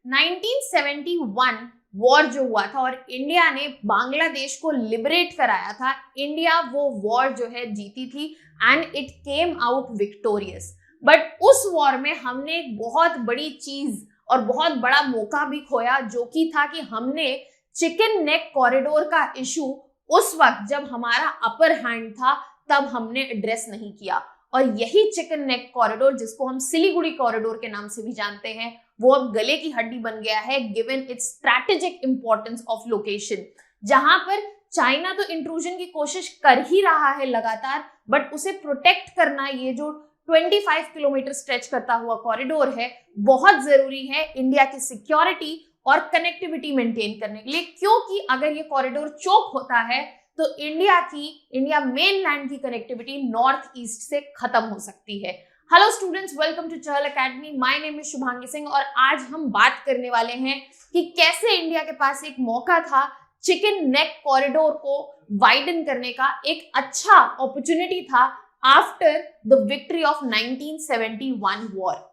1971 war जो हुआ था और इंडिया ने बांग्लादेश को लिबरेट कराया था, इंडिया वो वॉर जो है जीती थी and it came out victorious. But उस वॉर में हमने एक बहुत बड़ी चीज और बहुत बड़ा मौका भी खोया, जो कि था कि हमने चिकन नेक कॉरिडोर का इशू उस वक्त जब हमारा अपर हैंड था तब हमने एड्रेस नहीं किया। और यही चिकन नेक कॉरिडोर, जिसको हम सिलीगुड़ी कॉरिडोर के नाम से भी जानते हैं, वो अब गले की हड्डी बन गया है given it's strategic importance of location. जहां पर चाइना तो इंट्रूजन की कोशिश कर ही रहा है लगातार, बट उसे प्रोटेक्ट करना, ये जो 25 किलोमीटर स्ट्रेच करता हुआ कॉरिडोर है, बहुत जरूरी है इंडिया की सिक्योरिटी और कनेक्टिविटी मेंटेन करने के लिए। क्योंकि अगर ये कॉरिडोर चोक होता है तो इंडिया मेनलैंड की कनेक्टिविटी नॉर्थ ईस्ट से खत्म हो सकती है। Hello students, welcome to Chahal academy. My name is Shubhangi Singh और आज हम बात करने वाले हैं कि कैसे इंडिया के पास एक मौका था चिकन नेक कॉरिडोर को वाइडन करने का, एक अच्छा अपॉर्चुनिटी था after the victory of 1971 war.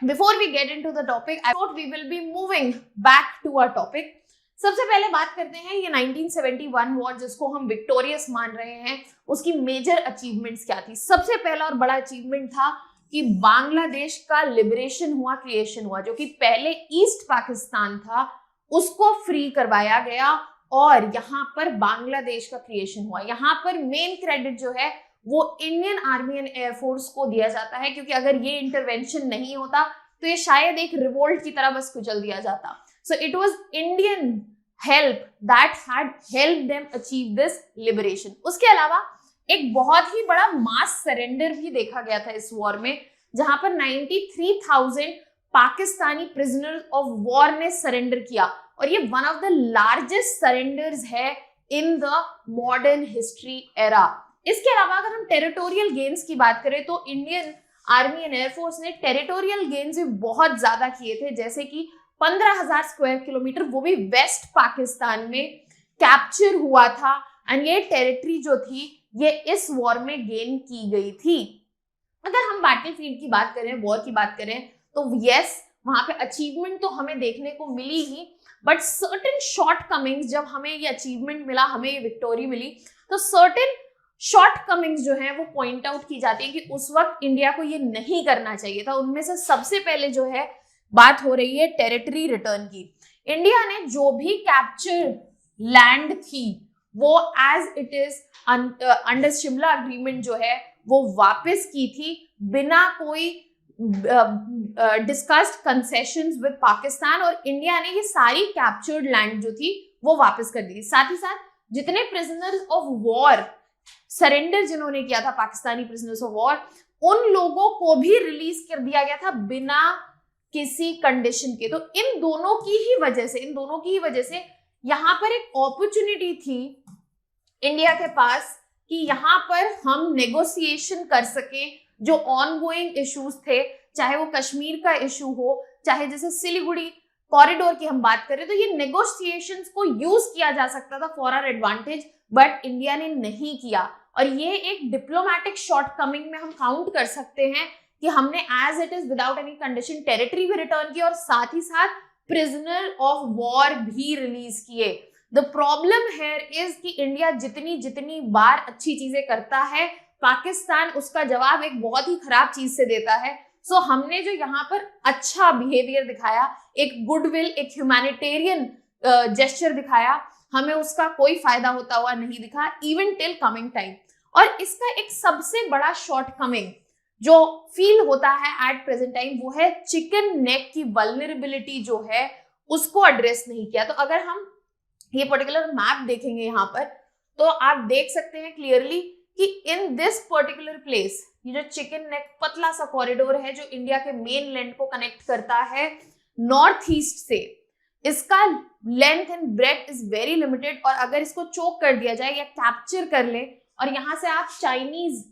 Before we get into the topic, I thought we will be moving back to our topic. सबसे पहले बात करते हैं ये 1971 वॉर जिसको हम विक्टोरियस मान रहे हैं, उसकी मेजर अचीवमेंट्स क्या थी। सबसे पहला और बड़ा अचीवमेंट था कि बांग्लादेश का लिबरेशन हुआ, क्रिएशन हुआ, जो कि पहले ईस्ट पाकिस्तान था उसको फ्री करवाया गया और यहाँ पर बांग्लादेश का क्रिएशन हुआ। यहाँ पर मेन क्रेडिट जो है वो इंडियन आर्मी एंड एयरफोर्स को दिया जाता है, क्योंकि अगर ये इंटरवेंशन नहीं होता तो ये शायद एक रिवोल्ट की तरह बस कुचल दिया जाता। So it was Indian help that had help them achieve this liberation. उसके अलावा एक बहुत ही बड़ा मास सरेंडर भी देखा गया था इस वॉर में, जहां पर 93,000 पाकिस्तानी प्रिजनर्स ऑफ वॉर ने सरेंडर किया और ये one of the largest surrenders है in the modern history era. इसके अलावा अगर हम टेरिटोरियल गेन्स की बात करें तो इंडियन आर्मी एंड एयरफोर्स ने टेरिटोरियल गेन्स भी बहुत ज्यादा किए थे, जैसे कि 15,000 स्क्वायर किलोमीटर वो भी वेस्ट पाकिस्तान में कैप्चर हुआ था एंड ये टेरिटरी जो थी ये इस वॉर में गेन की गई थी। अगर हम बैटलफील्ड की बात करें, वॉर की बात करें, तो यस वहां पे अचीवमेंट तो हमें देखने को मिली ही, बट सर्टेन शॉर्ट कमिंग्स, जब हमें ये अचीवमेंट मिला, हमें ये विक्टोरी मिली, तो सर्टेन शॉर्ट कमिंग्स जो है वो पॉइंट आउट की जाती है कि उस वक्त इंडिया को ये नहीं करना चाहिए था। उनमें से सबसे पहले जो है बात हो रही है टेरिटरी रिटर्न की। इंडिया ने जो भी कैप्चर लैंड थी वो as it is under Shimla agreement जो है वो वापस की थी, बिना कोई डिस्कस्ड कंसेशंस विद पाकिस्तान, और इंडिया ने ये सारी कैप्चर्ड लैंड जो थी वो वापस कर दी थी। साथ ही साथ जितने प्रिजनर्स ऑफ वॉर सरेंडर जिन्होंने किया था, पाकिस्तानी प्रिजनर्स ऑफ वॉर, उन लोगों को भी रिलीज कर दिया गया था बिना किसी कंडीशन के। तो इन दोनों की ही वजह से यहाँ पर एक अपॉर्चुनिटी थी इंडिया के पास कि यहाँ पर हम नेगोशिएशन कर सके जो ऑनगोइंग इश्यूज थे, चाहे वो कश्मीर का इशू हो, चाहे जैसे सिलीगुड़ी कॉरिडोर की हम बात करें, तो ये नेगोशिएशंस को यूज किया जा सकता था for our advantage, but India ने नहीं किया। और ये एक डिप्लोमेटिक शॉर्ट कमिंग में हम काउंट कर सकते हैं कि हमने as it is without any condition territory भी रिटर्न की और साथ ही साथ प्रिजनर ऑफ वॉर भी रिलीज किए। द प्रॉब्लम हियर इज कि इंडिया जितनी बार अच्छी चीजें करता है, पाकिस्तान उसका जवाब एक बहुत ही खराब चीज से देता है। सो हमने जो यहाँ पर अच्छा बिहेवियर दिखाया, एक गुडविल, एक ह्यूमैनिटेरियन जेस्चर दिखाया, हमें उसका कोई फायदा होता हुआ नहीं दिखा इवन टिल कमिंग टाइम। और इसका एक सबसे बड़ा शॉर्ट कमिंग जो फील होता है एट प्रेजेंट टाइम वो है चिकन नेक की वल्नरेबिलिटी जो है उसको एड्रेस नहीं किया। तो अगर हम ये पर्टिकुलर मैप देखेंगे यहाँ पर, तो आप देख सकते हैं क्लियरली कि इन दिस पर्टिकुलर प्लेस ये जो चिकन नेक पतला सा कॉरिडोर है जो इंडिया के मेन लैंड को कनेक्ट करता है नॉर्थ ईस्ट से, इसका length and breadth is very limited. और अगर इसको चोक कर दिया जाए या कैप्चर कर ले, और यहाँ से आप चाइनीज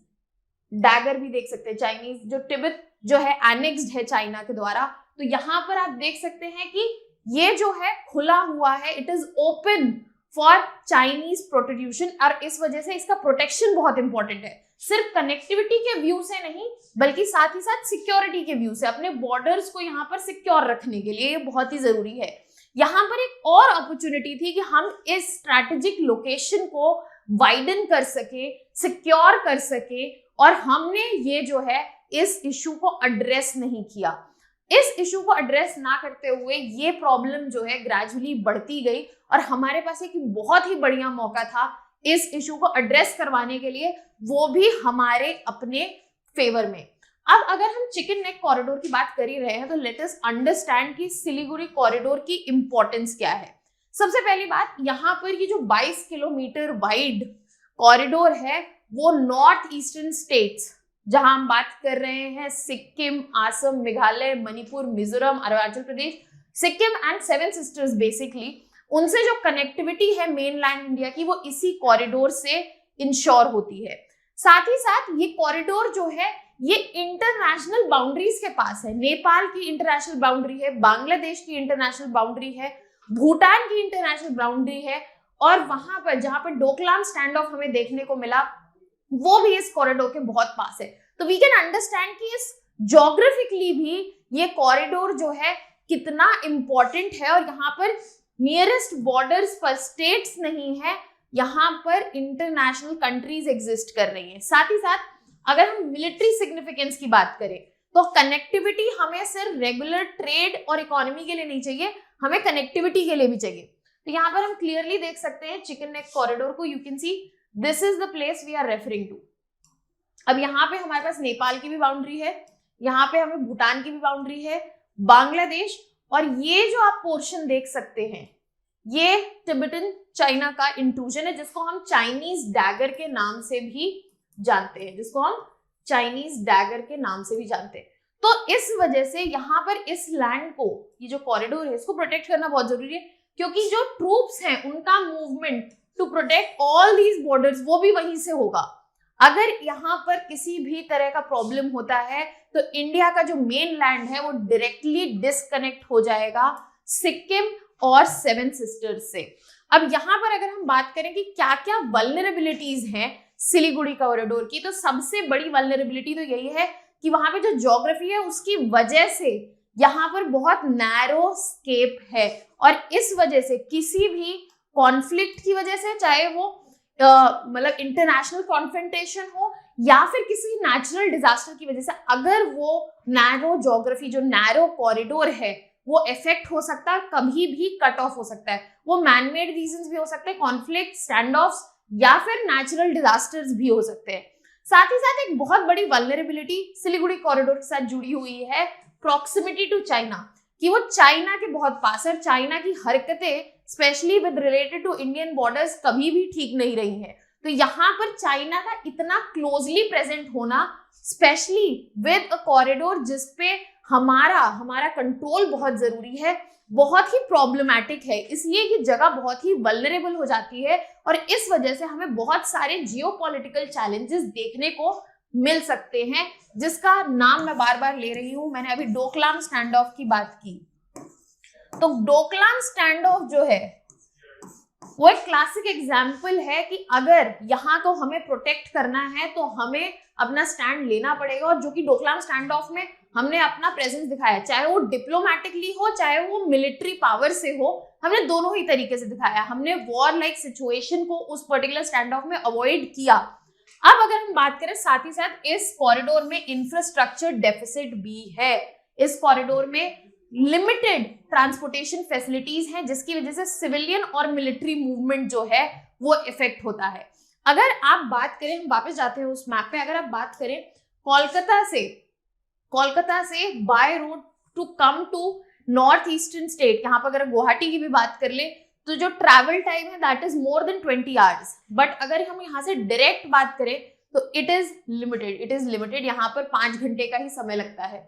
डैगर भी देख सकते हैं, चाइनीज जो तिब्बत जो है एनेक्स्ड है चाइना के द्वारा, तो यहाँ पर आप देख सकते हैं कि ये जो है खुला हुआ है, it is open for Chinese protection, और इस वजह से इसका प्रोटेक्शन बहुत इंपॉर्टेंट है। सिर्फ कनेक्टिविटी के व्यू से नहीं बल्कि साथ ही साथ सिक्योरिटी के व्यू से, अपने बॉर्डर्स को यहाँ पर सिक्योर रखने के लिए ये बहुत ही जरूरी है। यहाँ पर एक और अपॉर्चुनिटी थी कि हम इस स्ट्रैटेजिक लोकेशन को वाइडन कर सके, सिक्योर कर सके, और हमने ये जो है इस इशू को एड्रेस नहीं किया। इस इशू को एड्रेस ना करते हुए ये प्रॉब्लम जो है ग्रेजुअली बढ़ती गई और हमारे पास एक बहुत ही बढ़िया मौका था इस इशू को एड्रेस करवाने के लिए, वो भी हमारे अपने फेवर में। अब अगर हम चिकन नेक कॉरिडोर की बात कर ही रहे हैं तो लेट अस अंडरस्टैंड कि सिलीगुड़ी कॉरिडोर की इंपॉर्टेंस क्या है। सबसे पहली बात, यहाँ पर ये जो 22 किलोमीटर वाइड कॉरिडोर है वो नॉर्थ ईस्टर्न स्टेट्स, जहां हम बात कर रहे हैं Sikkim, Assam, Meghalaya, Manipur, Mizoram, Arunachal Pradesh, Sikkim and seven sisters, basically उनसे जो कनेक्टिविटी है मेनलैंड इंडिया की वो इसी कॉरिडोर से इंश्योर होती है। साथ ही साथ ये कॉरिडोर जो है ये इंटरनेशनल बाउंड्रीज के पास है। नेपाल की इंटरनेशनल बाउंड्री है, बांग्लादेश की इंटरनेशनल बाउंड्री है, भूटान की इंटरनेशनल बाउंड्री है, और वहां पर जहां पर डोकलाम स्टैंड ऑफ हमें देखने को मिला वो भी इस कॉरिडोर के बहुत पास है। तो वी कैन अंडरस्टैंड कि इस ज्योग्राफिकली भी ये कॉरिडोर जो है कितना इंपॉर्टेंट है, और यहाँ पर नियरेस्ट बॉर्डर्स पर स्टेट्स नहीं है, यहाँ पर इंटरनेशनल कंट्रीज एग्जिस्ट कर रही है। साथ ही साथ अगर हम मिलिट्री सिग्निफिकेंस की बात करें तो कनेक्टिविटी हमें सिर्फ रेगुलर ट्रेड और इकोनॉमी के लिए नहीं चाहिए, हमें कनेक्टिविटी के लिए भी चाहिए। तो यहाँ पर हम क्लियरली देख सकते हैं चिकन नेक कॉरिडोर को, you can see this is the place we are referring to. अब यहाँ पे हमारे पास नेपाल की भी बाउंड्री है, यहाँ पे हमें भूटान की भी बाउंड्री है, बांग्लादेश, और ये जो आप पोर्शन देख सकते हैं ये तिब्बतन चाइना का इंट्रूजन है, जिसको हम चाइनीज डैगर के नाम से भी जानते हैं, तो इस वजह से यहाँ पर इस लैंड को, ये जो कॉरिडोर है इसको प्रोटेक्ट करना बहुत जरूरी है, क्योंकि जो ट्रूप्स हैं उनका movement to protect all these borders वो भी वहीं से होगा। अगर यहाँ पर किसी भी तरह का प्रॉब्लम होता है तो इंडिया का जो मेन लैंड है वो डायरेक्टली डिस्कनेक्ट हो जाएगा सिक्किम और सेवन सिस्टर्स से। अब यहाँ पर अगर हम बात करें कि क्या क्या वल्नरेबिलिटीज हैं सिलीगुड़ी कॉरिडोर की, तो सबसे बड़ी वल्नरेबिलिटी तो यही है कि वहां पे जो ज्योग्राफी है उसकी वजह से यहाँ पर बहुत नैरो स्केप है, और इस वजह से किसी भी कॉन्फ्लिक्ट की वजह से, चाहे वो मतलब इंटरनेशनल कॉन्फ्रंटेशन हो या फिर किसी नेचुरल डिजास्टर की वजह से, अगर वो नैरो ज्योग्राफी, जो नैरो कॉरिडोर है वो इफेक्ट हो सकता है, कभी भी कट ऑफ हो सकता है। वो मैनमेड रीजंस भी हो सकते हैं, कॉन्फ्लिक्ट, स्टैंड ऑफ्स, या फिर नेचुरल डिजास्टर्स भी हो सकते हैं। साथ ही साथ एक बहुत बड़ी वल्नरेबिलिटी सिलीगुड़ी कॉरिडोर के साथ जुड़ी हुई है प्रॉक्सिमिटी टू चाइना, कि वो चाइना के बहुत पास है, चाइना की हरकतें specially with related to Indian borders कभी भी ठीक नहीं रही है। तो यहाँ पर चाइना का इतना क्लोजली प्रेजेंट होना, स्पेशली विद अ कॉरिडोर जिसपे हमारा कंट्रोल बहुत जरूरी है, बहुत ही प्रॉब्लमैटिक है, इसलिए ये जगह बहुत ही वल्नरेबल हो जाती है, और इस वजह से हमें बहुत सारे जियोपॉलिटिकल चैलेंजेस देखने को मिल सकते हैं, जिसका नाम मैं बार बार ले रही हूं। मैंने अभी डोकलाम स्टैंड ऑफ की बात की, तो डोकलाम स्टैंड ऑफ जो है वो एक क्लासिक एग्जाम्पल है कि अगर यहाँ को हमें प्रोटेक्ट करना है तो हमें अपना स्टैंड लेना पड़ेगा, और जो कि डोकलाम स्टैंड ऑफ में हमने अपना प्रेजेंस दिखाया, चाहे वो डिप्लोमेटिकली हो चाहे वो मिलिट्री पावर से हो, हमने दोनों ही तरीके से दिखाया। हमने वॉर लाइक सिचुएशन को उस पर्टिकुलर स्टैंड ऑफ में अवॉइड किया। अब अगर हम बात करें साथ ही साथ इस कॉरिडोर में इंफ्रास्ट्रक्चर डेफिसिट भी है, इस कॉरिडोर में लिमिटेड ट्रांसपोर्टेशन फैसिलिटीज हैं, जिसकी वजह से सिविलियन और मिलिट्री मूवमेंट जो है वो इफेक्ट होता है। अगर आप बात करें, हम वापस जाते हैं उस मैप पे, अगर आप बात करें कोलकाता से by road to come to north eastern state, यहाँ पर अगर गुवाहाटी की भी बात कर ले तो जो ट्रैवल टाइम है that is more than 20 hours, but अगर हम यहाँ से डायरेक्ट बात करें तो इट इज लिमिटेड, यहाँ पर 5 घंटे का ही समय लगता है।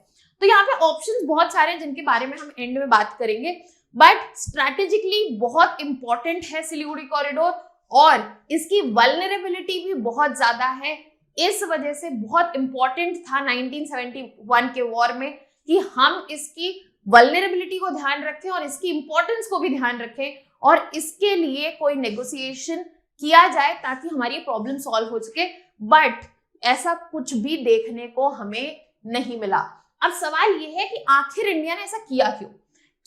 तो यहाँ पे ऑप्शंस बहुत सारे हैं जिनके बारे में हम एंड में बात करेंगे, बट स्ट्रैटेजिकली बहुत इंपॉर्टेंट है सिलीगुड़ी कॉरिडोर, और इसकी वल्नरेबिलिटी भी बहुत ज्यादा है। इस वजह से बहुत इंपॉर्टेंट था 1971 के वॉर में कि हम इसकी वल्नरेबिलिटी को ध्यान रखें और इसकी इंपॉर्टेंस को भी ध्यान रखें, और इसके लिए कोई नेगोशिएशन किया जाए ताकि हमारी प्रॉब्लम सॉल्व हो सके। बट ऐसा कुछ भी देखने को हमें नहीं मिला। अब सवाल ये है कि आखिर इंडिया ने ऐसा किया क्यों?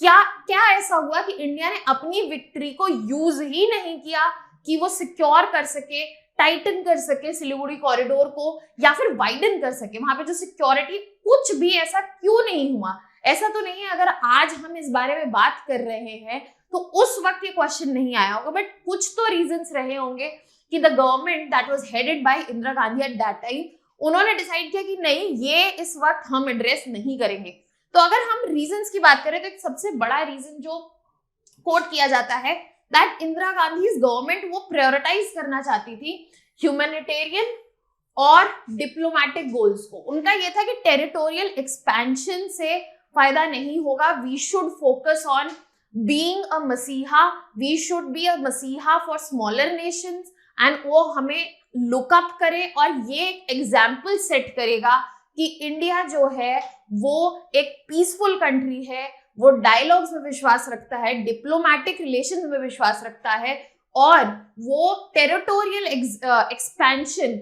क्या क्या ऐसा हुआ कि इंडिया ने अपनी विक्ट्री को यूज ही नहीं किया कि वो सिक्योर कर सके, टाइटन कर सके सिलीगुड़ी कॉरिडोर को, या फिर वाइडन कर सके वहां पे जो सिक्योरिटी, कुछ भी ऐसा क्यों नहीं हुआ? ऐसा तो नहीं है अगर आज हम इस बारे में बात कर रहे हैं तो उस वक्त ये क्वेश्चन नहीं आया होगा, बट कुछ तो रीजंस रहे होंगे कि the government that was headed by Indira Gandhi at that time, उन्होंने डिसाइड किया कि नहीं, ये इस वक्त हम एड्रेस नहीं करेंगे। तो अगर हम रीजंस की बात करें तो एक सबसे बड़ा रीजन जो कोट किया जाता है दैट इंदिरा गांधी गवर्नमेंट वो प्रायोरिटाइज करना चाहती थी ह्यूमैनिटेरियन और डिप्लोमेटिक गोल्स को। उनका ये था कि टेरिटोरियल एक्सपेंशन से फायदा नहीं होगा, we should focus on being a मसीहा, वी शुड बी अ मसीहा फॉर स्मॉलर नेशंस, एंड वो हमें लुकअप करे और ये एग्जाम्पल सेट करेगा कि इंडिया जो है वो एक पीसफुल कंट्री है, वो डायलॉग्स में विश्वास रखता है, डिप्लोमेटिक रिलेशंस में विश्वास रखता है, और वो टेरिटोरियल एक्सपेंशन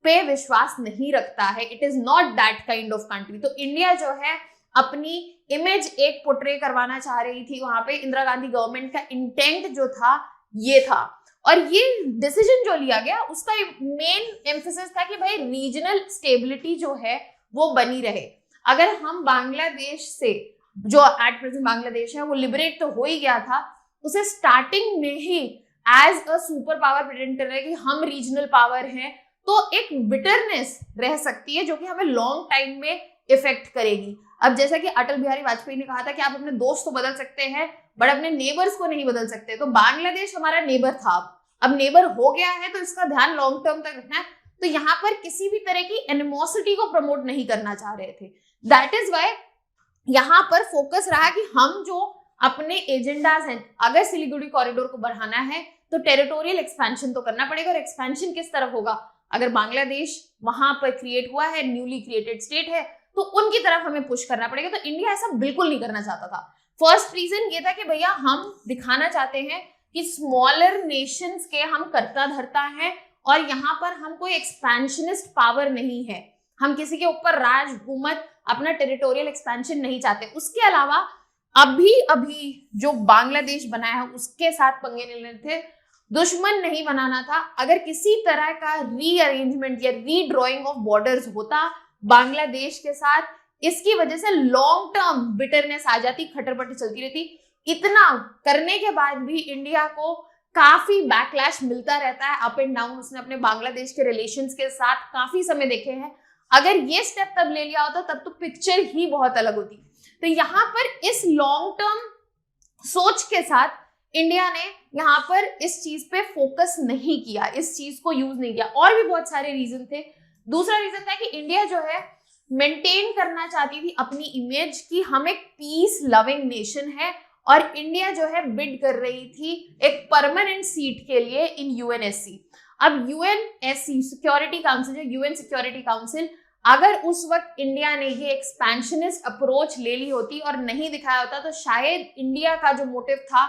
पे विश्वास नहीं रखता है। It is not that kind of country. तो इंडिया जो है अपनी इमेज एक पोर्ट्रे करवाना चाह रही थी वहां पे। इंदिरा गांधी गवर्नमेंट का इंटेंट जो था ये था, और ये डिसीजन जो लिया गया उसका मेन एम्फेसिस था कि भाई रीजनल स्टेबिलिटी जो है वो बनी रहे। अगर हम बांग्लादेश से, जो एट प्रेजेंट बांग्लादेश है वो लिबरेट तो हो ही गया था, उसे स्टार्टिंग में ही as a super power present कर रहे कि हम रीजनल पावर हैं, तो एक बिटरनेस रह सकती है जो कि हमें लॉन्ग टाइम में इफेक्ट करेगी। अब जैसा कि अटल बिहारी वाजपेयी ने कहा था कि आप अपने दोस्त तो बदल सकते हैं बट अपने नेबर्स को नहीं बदल सकते, तो बांग्लादेश हमारा नेबर था, अब नेबर हो गया है तो इसका ध्यान लॉन्ग टर्म तक रखना है। तो यहाँ पर किसी भी तरह की एनिमोसिटी को प्रमोट नहीं करना चाह रहे थे। दैट इज वाई यहाँ पर फोकस रहा कि हम जो अपने एजेंडाज हैं, अगर सिलीगुड़ी कॉरिडोर को बढ़ाना है तो टेरिटोरियल एक्सपेंशन तो करना पड़ेगा, और एक्सपेंशन किस तरफ होगा? अगर बांग्लादेश वहां पर क्रिएट हुआ है, न्यूली क्रिएटेड स्टेट है, तो उनकी तरफ हमें पुश करना पड़ेगा। तो इंडिया ऐसा बिल्कुल नहीं करना चाहता था। फर्स्ट रीजन ये था कि भैया हम दिखाना चाहते हैं कि स्मॉलर नेशंस के हम करता धरता हैं, और यहाँ पर हम कोई एक्सपेंशनिस्ट पावर नहीं है, हम किसी के ऊपर राज हुकूमत, अपना टेरिटोरियल एक्सपेंशन नहीं चाहते। उसके अलावा अभी जो बांग्लादेश बनाया है उसके साथ पंगे नहीं लेने थे, दुश्मन नहीं बनाना था। अगर किसी तरह का रीअरेंजमेंट या रीड्रॉइंग ऑफ बॉर्डर्स होता बांग्लादेश के साथ, इसकी वजह से लॉन्ग टर्म बिटरनेस आ जाती, खटरपटी चलती रहती। इतना करने के बाद भी इंडिया को काफी बैकलैश मिलता रहता है, अप एंड डाउन। उसने अपने बांग्लादेश के रिलेशंस के साथ काफी समय देखे हैं। अगर ये स्टेप तब ले लिया होता तब तो पिक्चर ही बहुत अलग होती। तो यहाँ पर इस लॉन्ग टर्म सोच के साथ इंडिया ने यहाँ पर इस चीज पे फोकस नहीं किया, इस चीज को यूज नहीं किया। और भी बहुत सारे रीजन थे। दूसरा रीजन था कि इंडिया जो है मेंटेन करना चाहती थी अपनी इमेज कि हम एक पीस लविंग नेशन है, और इंडिया जो है बिड कर रही थी एक परमानेंट सीट के लिए इन यूएनएससी। अब यूएनएससी सिक्योरिटी काउंसिल, जो यूएन सिक्योरिटी काउंसिल, अगर उस वक्त इंडिया ने ये एक्सपेंशनिस्ट अप्रोच ले ली होती और नहीं दिखाया होता, तो शायद इंडिया का जो मोटिव था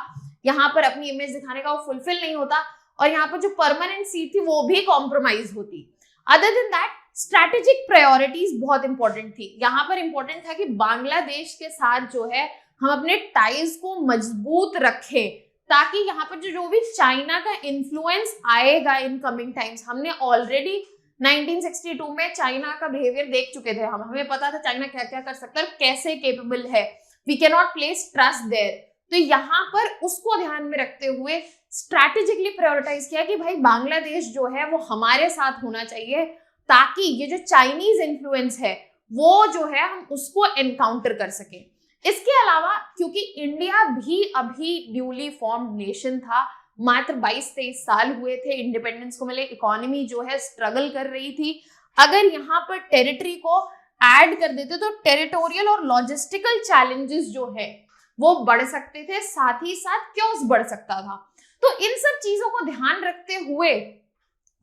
यहाँ पर अपनी इमेज दिखाने का वो फुलफिल नहीं होता, और यहाँ पर जो परमानेंट सीट थी वो भी कॉम्प्रोमाइज होती। Other than that strategic priorities बहुत इंपॉर्टेंट थी। यहाँ पर इंपॉर्टेंट था कि बांग्लादेश के साथ जो है हम अपने टाइज को मजबूत रखें, ताकि यहाँ पर जो भी चाइना का इन्फ्लुएंस आएगा इन कमिंग टाइम्स, हमने ऑलरेडी 1962 में चाइना का बिहेवियर देख चुके थे, हमें पता था चाइना क्या क्या कर सकता है, कैसे केपेबल है, we can not place trust there. तो यहाँ पर उसको ध्यान में रखते हुए स्ट्रैटेजिकली प्रायोरिटाइज किया कि भाई बांग्लादेश जो है वो हमारे साथ होना चाहिए, ताकि ये जो चाइनीज इन्फ्लुएंस है वो जो है हम उसको एनकाउंटर कर सके। इसके अलावा क्योंकि इंडिया भी अभी न्यूली फॉर्म्ड नेशन था, मात्र 22-23 साल हुए थे इंडिपेंडेंस को मिले, इकोनॉमी जो है स्ट्रगल कर रही थी, अगर यहाँ पर टेरिटरी को ऐड कर देते तो टेरिटोरियल और लॉजिस्टिकल चैलेंजेस जो है वो बढ़ सकते थे, साथ ही साथ क्योस बढ़ सकता था। तो इन सब चीजों को ध्यान रखते हुए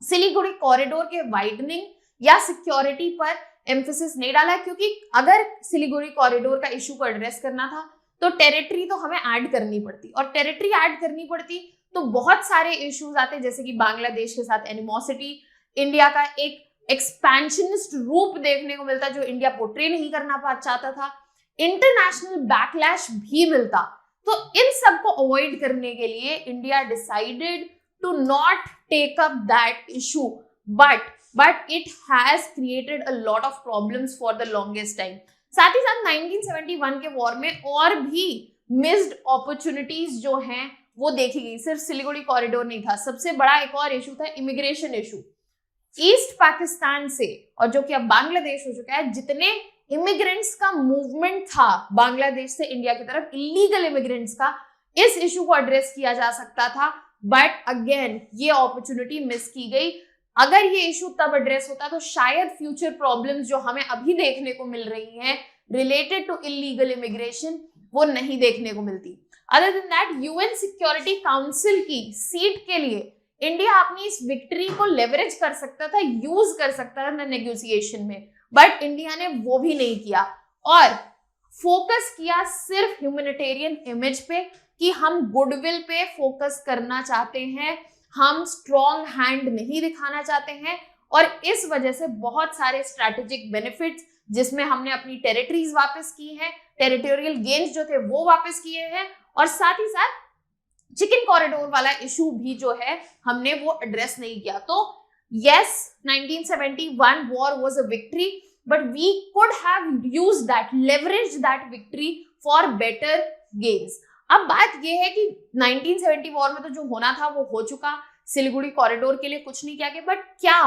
सिलीगुड़ी कॉरिडोर के वाइडनिंग या सिक्योरिटी पर एम्फेसिस नहीं डाला, क्योंकि अगर सिलीगुड़ी कॉरिडोर का इशू को एड्रेस करना था तो टेरिटरी तो हमें ऐड करनी पड़ती, और टेरिटरी ऐड करनी पड़ती तो बहुत सारे इश्यूज आते, जैसे कि बांग्लादेश के साथ एनिमोसिटी, इंडिया का एक एक्सपेंशनिस्ट रूप देखने को मिलता जो इंडिया पोर्ट्रे नहीं करना चाहता था, इंटरनेशनल बैकलैश भी मिलता। तो इन सब को अवॉइड करने के लिए India decided to not take up that issue, but it has created a lot of problems for the longest time. साथ ही साथ 1971 के वॉर में और भी मिस्ड अपॉर्चुनिटीज जो हैं वो देखी गई, सिर्फ सिलीगुड़ी कॉरिडोर नहीं था, सबसे बड़ा एक और इशू था इमिग्रेशन इशू। ईस्ट पाकिस्तान से, और जो कि अब बांग्लादेश हो चुका है, जितने इमिग्रेंट्स का मूवमेंट था बांग्लादेश से इंडिया की तरफ, इलीगल इमिग्रेंट्स का, इस इशू को एड्रेस किया जा सकता था, बट अगेन ये अपॉर्चुनिटी मिस की गई। अगर ये इशू तब एड्रेस होता तो शायद फ्यूचर प्रॉब्लम्स जो हमें अभी देखने को मिल रही हैं रिलेटेड टू इलीगल इमिग्रेशन वो नहीं देखने को मिलती। Other than that, UN security council की सीट के लिए इंडिया अपनी इस विक्ट्री को लेवरेज कर सकता था, यूज कर सकता था नेगोशिएशन में, बट इंडिया ने वो भी नहीं किया और फोकस किया सिर्फ ह्यूमैनिटेरियन इमेज पे कि हम गुडविल पे फोकस करना चाहते हैं, हम स्ट्रॉन्ग हैंड नहीं दिखाना चाहते हैं। और इस वजह से बहुत सारे स्ट्रैटेजिक बेनिफिट्स जिसमें हमने अपनी टेरिटरीज वापस की हैं, टेरिटोरियल गेन्स जो थे वो वापस किए हैं, और साथ ही साथ चिकन कॉरिडोर वाला इशू भी जो है हमने वो एड्रेस नहीं किया। तो yes, 1971 war was a victory, but we could have used that, leveraged that victory for better gains. अब बात ये है कि 1970 वॉर में तो जो होना था वो हो चुका, सिलीगुड़ी कॉरिडोर के लिए कुछ नहीं किया गया, बट क्या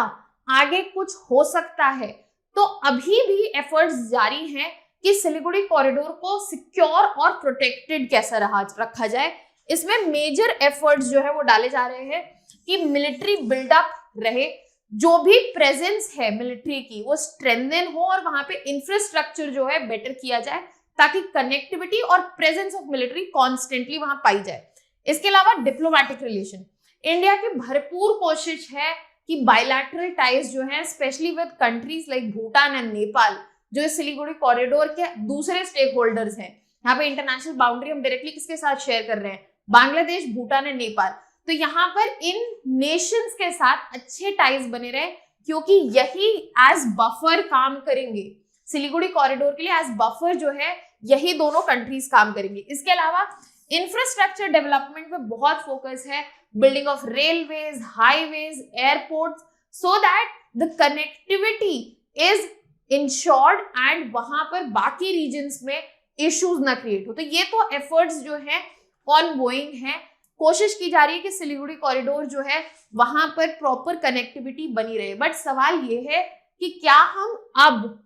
आगे कुछ हो सकता है? तो अभी भी एफर्ट्स जारी हैं कि सिलीगुड़ी कॉरिडोर को सिक्योर और प्रोटेक्टेड कैसा रखा जाए। इसमें मेजर एफर्ट्स जो है वो डाले जा रहे हैं कि मिलिट्री बिल्डअप रहे, जो भी प्रेजेंस है मिलिट्री की वो स्ट्रेंथन हो और वहां पे इंफ्रास्ट्रक्चर जो है बेटर किया जाए ताकि कनेक्टिविटी और प्रेजेंस ऑफ मिलिट्री कॉन्स्टेंटली वहां पाई जाए। इसके अलावा डिप्लोमेटिक रिलेशन, इंडिया की भरपूर कोशिश है कि बायलैटरल टाइज जो है specially with countries like Bhutan and Nepal, जो सिलीगुड़ी कॉरिडोर के दूसरे स्टेक होल्डर्स हैं, यहाँ पे इंटरनेशनल बाउंड्री हम डायरेक्टली किसके साथ शेयर कर रहे हैं, बांग्लादेश, भूटान एंड नेपाल। तो यहाँ पर इन नेशंस के साथ अच्छे टाइज बने रहे, क्योंकि यही एज बफर काम करेंगे सिलीगुड़ी कॉरिडोर के लिए, एज बफर जो है यही दोनों कंट्रीज काम करेंगे। इसके अलावा इंफ्रास्ट्रक्चर डेवलपमेंट पे बहुत फोकस है, building of railways, highways, airports, so that the connectivity is insured and वहां पर बाकी रीजन्स में इश्यूज ना क्रिएट हो। तो ये तो एफर्ट्स जो है ऑनगोइंग है, कोशिश की जा रही है कि सिलीगुड़ी कॉरिडोर जो है वहां पर प्रॉपर कनेक्टिविटी बनी रहे। बट सवाल ये है कि क्या हम अब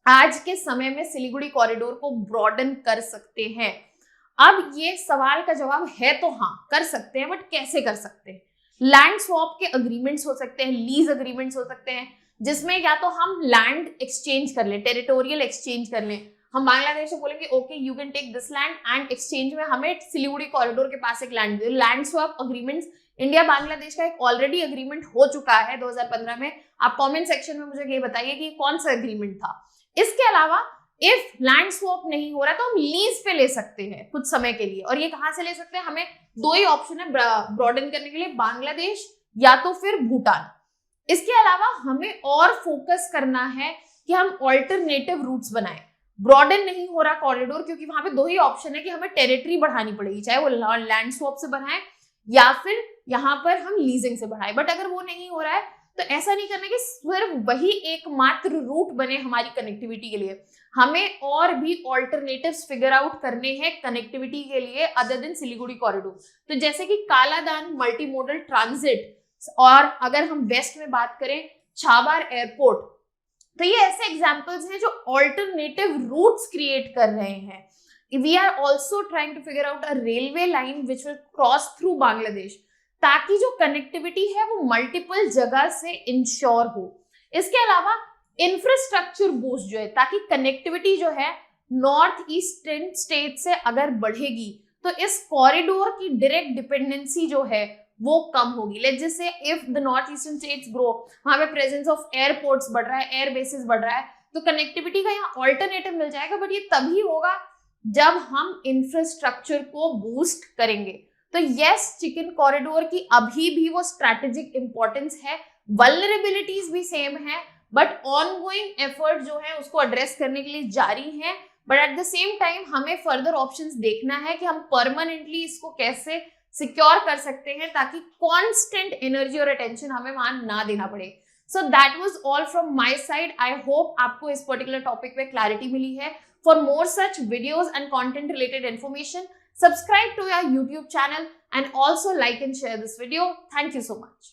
आज के समय में सिलीगुड़ी कॉरिडोर को ब्रॉडन कर सकते हैं? अब ये सवाल का जवाब है तो हाँ, कर सकते हैं, बट कैसे कर सकते हैं? लैंड स्वैप के अग्रीमेंट्स हो सकते हैं, लीज अग्रीमेंट्स हो सकते हैं, जिसमें या तो हम लैंड एक्सचेंज कर लें, टेरिटोरियल एक्सचेंज कर लें, हम बांग्लादेश से बोलेंगे okay you can take this land and exchange में हमें सिलीगुड़ी कॉरिडोर के पास एक लैंड दे। Land swap agreements India Bangladesh का एक ऑलरेडी अग्रीमेंट हो चुका है 2015 में। आप कमेंट सेक्शन में मुझे ये बताइए कि कौन सा अग्रीमेंट था। इसके अलावा इफ लैंड स्वैप नहीं हो रहा तो हम लीज पे ले सकते हैं कुछ समय के लिए, और ये कहां से ले सकते हैं? हमें दो ही ऑप्शन है ब्रॉडन करने के लिए, बांग्लादेश या तो फिर भूटान। इसके अलावा हमें और फोकस करना है कि हम ऑल्टरनेटिव रूट्स बनाएं। ब्रॉडन नहीं हो रहा कॉरिडोर क्योंकि वहां पे दो ही ऑप्शन है कि हमें टेरिटरी बढ़ानी पड़ेगी, चाहे वो लैंड स्वैप से बढ़ाएं या फिर यहाँ पर हम लीजिंग से बढ़ाएं। बट अगर वो नहीं हो रहा है तो ऐसा नहीं करना कि सिर्फ वही एकमात्र रूट बने हमारी कनेक्टिविटी के लिए, हमें और भी ऑल्टरनेटिव्स फिगर आउट करने हैं कनेक्टिविटी के लिए अदर देन सिलीगुड़ी कॉरिडोर। तो जैसे कि कालादान मल्टी मोडल ट्रांजिट, और अगर हम वेस्ट में बात करें छाबार एयरपोर्ट, तो ये ऐसे एग्जांपल्स हैं जो ऑल्टरनेटिव रूट्स क्रिएट कर रहे हैं। We are also trying to figure out a railway line which will cross through Bangladesh, ताकि जो कनेक्टिविटी है वो मल्टीपल जगह से इंश्योर हो। इसके अलावा इंफ्रास्ट्रक्चर बूस्ट जो है, ताकि कनेक्टिविटी जो है नॉर्थ ईस्टर्न स्टेट से अगर बढ़ेगी तो इस कॉरिडोर की डायरेक्ट डिपेंडेंसी जो है वो कम होगी। Let's just say if the north eastern states grow, वहां पे प्रेजेंस ऑफ एयरपोर्ट्स बढ़ रहा है, एयर बेसिस बढ़ रहा है, तो कनेक्टिविटी का यहाँ ऑल्टरनेटिव मिल जाएगा। बट ये तभी होगा जब हम इंफ्रास्ट्रक्चर को बूस्ट करेंगे। तो यस, चिकन कॉरिडोर की अभी भी वो स्ट्रैटेजिक इंपॉर्टेंस है, वल्नरेबिलिटीज भी सेम है, बट ऑनगोइंग एफर्ट जो है उसको एड्रेस करने के लिए जारी है। But at the same time हमें फर्दर ऑप्शंस देखना है कि हम परमानेंटली इसको कैसे सिक्योर कर सकते हैं ताकि कांस्टेंट एनर्जी और अटेंशन हमें वहां ना देना पड़े। So that was all from my side. I hope आपको इस पर्टिकुलर टॉपिक पे क्लैरिटी मिली है। For more such videos and content related information, subscribe to our YouTube channel and also like and share this video. Thank you so much.